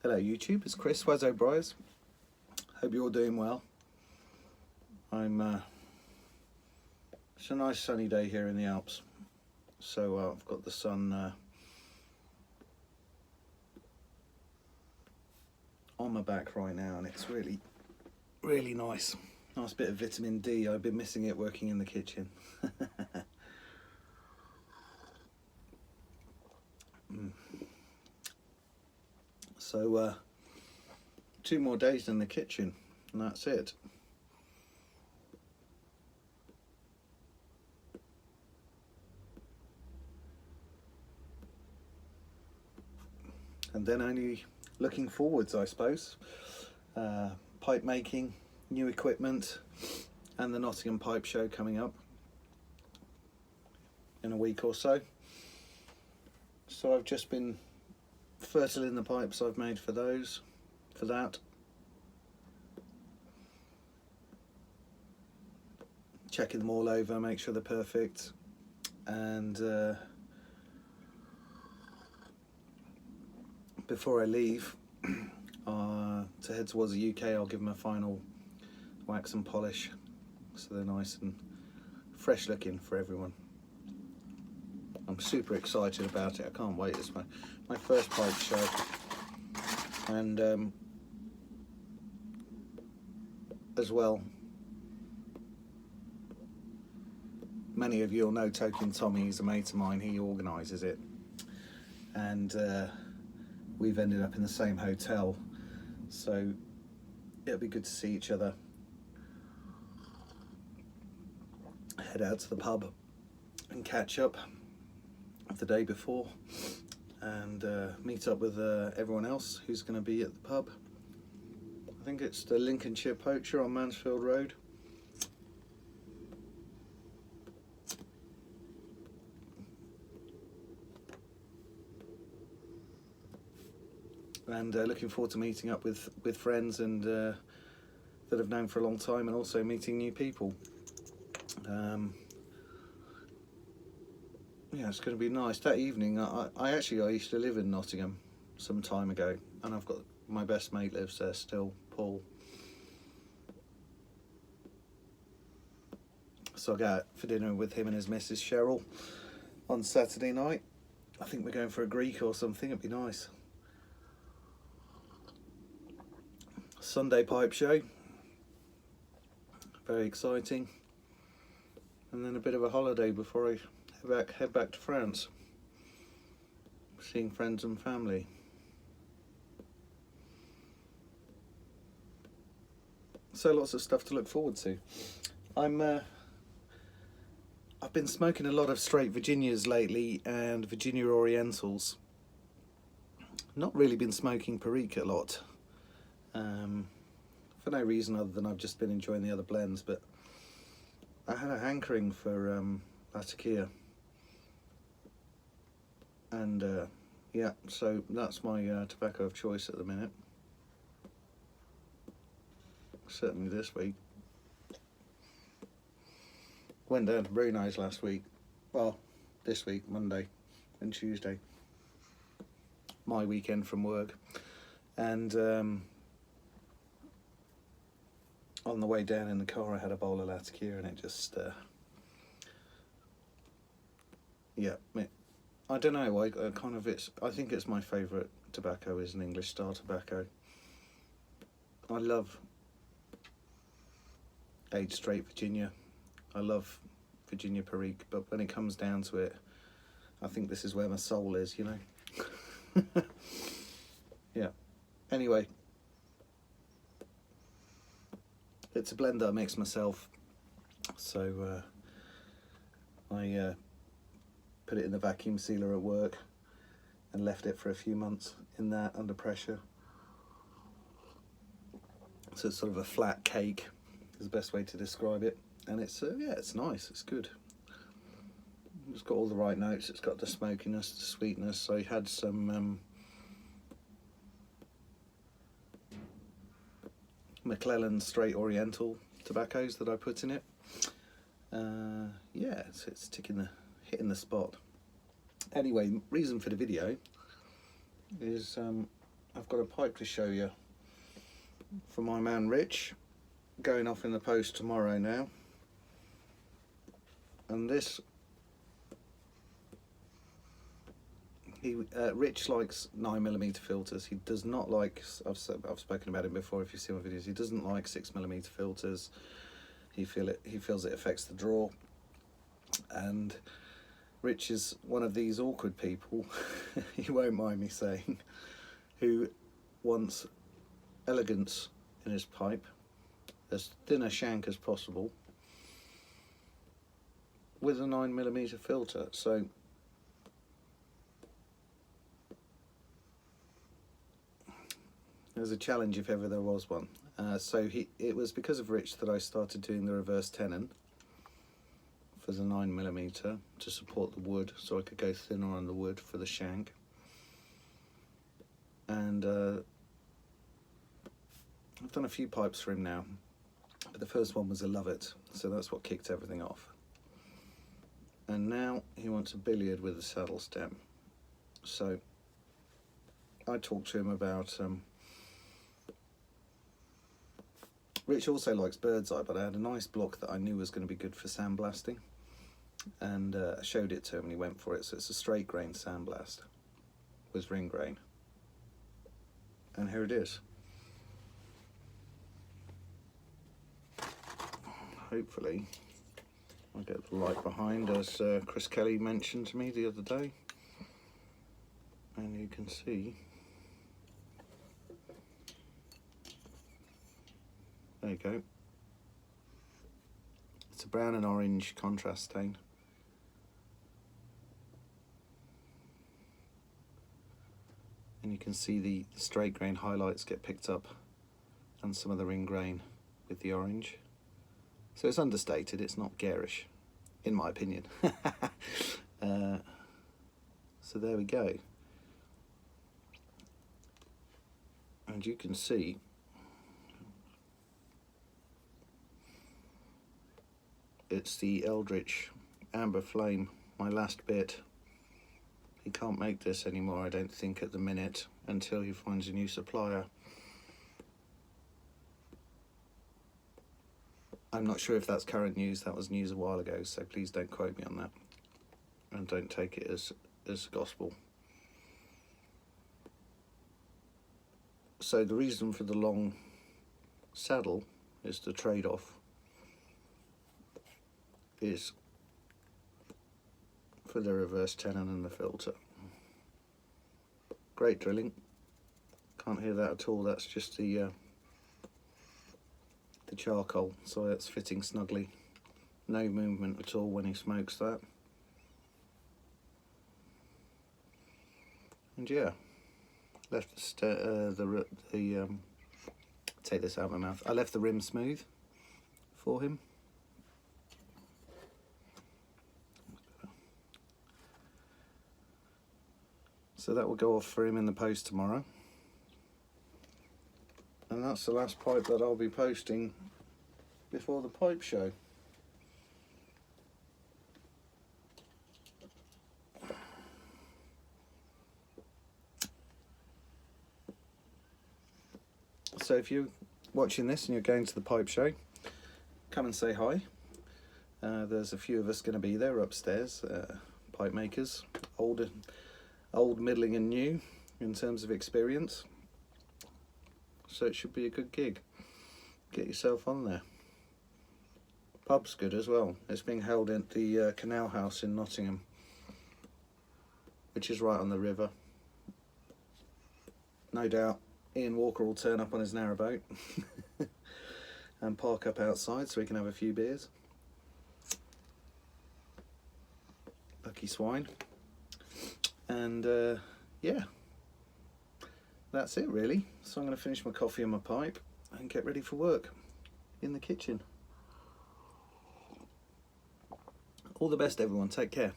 Hello YouTube, it's Chris O'Briens. Hope you're all doing well. It's a nice sunny day here in the Alps, so I've got the sun on my back right now, and it's really nice. Nice bit of vitamin D. I've been missing it working in the kitchen. So 2 more days in the kitchen and that's it. And then only looking forwards, I suppose. Pipe making, new equipment, and the Nottingham pipe show coming up in a week or so. So I've just been fertiling the pipes I've made for that. Checking them all over, make sure they're perfect, and before I leave to head towards the UK, I'll give them a final wax and polish so they're nice and fresh looking for everyone. I'm super excited about it. I can't wait. It's my first pipe show, and as well, many of you will know Token Tommy. He's a mate of mine. He organises it, and we've ended up in the same hotel, so it'll be good to see each other. Head out to the pub and catch up the day before, and meet up with everyone else who's going to be at the pub. I think it's the Lincolnshire Poacher on Mansfield Road. And looking forward to meeting up with friends and that I've known for a long time, and also meeting new people. Yeah, it's going to be nice. That evening, I used to live in Nottingham some time ago, and I've got my best mate lives there still, Paul. So I'll go out for dinner with him and his missus Cheryl on Saturday night. I think we're going for a Greek or something. It'd be nice. Sunday pipe show, very exciting, and then a bit of a holiday before I head back to France, seeing friends and family. So lots of stuff to look forward to. I've been smoking a lot of straight Virginias lately and Virginia Orientals. Not really been smoking Perique a lot. For no reason other than I've just been enjoying the other blends, but I had a hankering for Latakia, and yeah, so that's my tobacco of choice at the minute, certainly this week. Went down to Bruno's last week, well, this week, Monday and Tuesday, my weekend from work, and on the way down in the car I had a bowl of Latakia, and it just yeah, I don't know, I think it's my favourite tobacco is an English style tobacco. I love aged straight Virginia. I love Virginia Perique, but when it comes down to it, I think this is where my soul is, you know. Yeah. Anyway, it's a blend that I mix myself, so I put it in the vacuum sealer at work and left it for a few months in that under pressure. So it's sort of a flat cake is the best way to describe it, and it's yeah, it's nice, it's good. It's got all the right notes. It's got the smokiness, the sweetness. So I had some McClellan Straight Oriental tobaccos that I put in it. Yeah, it's hitting the spot. Anyway, reason for the video is I've got a pipe to show you for my man Rich, going off in the post tomorrow now. And this, Rich likes 9mm filters. He does not like, I've spoken about him before if you've seen my videos, he doesn't like 6mm filters. He feels it affects the draw. And Rich is one of these awkward people, he won't mind me saying, who wants elegance in his pipe, as thin a shank as possible, with a 9mm filter. So there's a challenge if ever there was one. It was because of Rich that I started doing the reverse tenon for the 9mm to support the wood, so I could go thinner on the wood for the shank. And I've done a few pipes for him now, but the first one was a Love It, so that's what kicked everything off. And now he wants a billiard with a saddle stem. So I talked to him about Rich also likes bird's eye, but I had a nice block that I knew was going to be good for sandblasting, and I showed it to him and he went for it. So it's a straight grain sandblast with ring grain, and here it is. Hopefully I'll get the light behind, as Chris Kelly mentioned to me the other day, and you can see. There you go. It's a brown and orange contrast stain. And you can see the straight grain highlights get picked up, and some of the ring grain with the orange. So it's understated, it's not garish, in my opinion. So there we go. And you can see it's the Eldritch Amber Flame, my last bit. He can't make this anymore, I don't think, at the minute, until he finds a new supplier. I'm not sure if that's current news, that was news a while ago, so please don't quote me on that, and don't take it as gospel. So the reason for the long saddle is the trade-off is for the reverse tenon and the filter. Great drilling, can't hear that at all, that's just the charcoal, so it's fitting snugly, no movement at all when he smokes that. And yeah, left take this out of my mouth, I left the rim smooth for him. So that will go off for him in the post tomorrow. And that's the last pipe that I'll be posting before the pipe show. So if you're watching this and you're going to the pipe show, come and say hi. There's a few of us going to be there upstairs, pipe makers, old, middling and new in terms of experience. So it should be a good gig. Get yourself on there. Pub's good as well. It's being held at the Canal House in Nottingham, which is right on the river. No doubt Ian Walker will turn up on his narrowboat and park up outside so we can have a few beers. Lucky swine. And yeah, that's it really. So I'm going to finish my coffee and my pipe and get ready for work in the kitchen. All the best everyone, take care.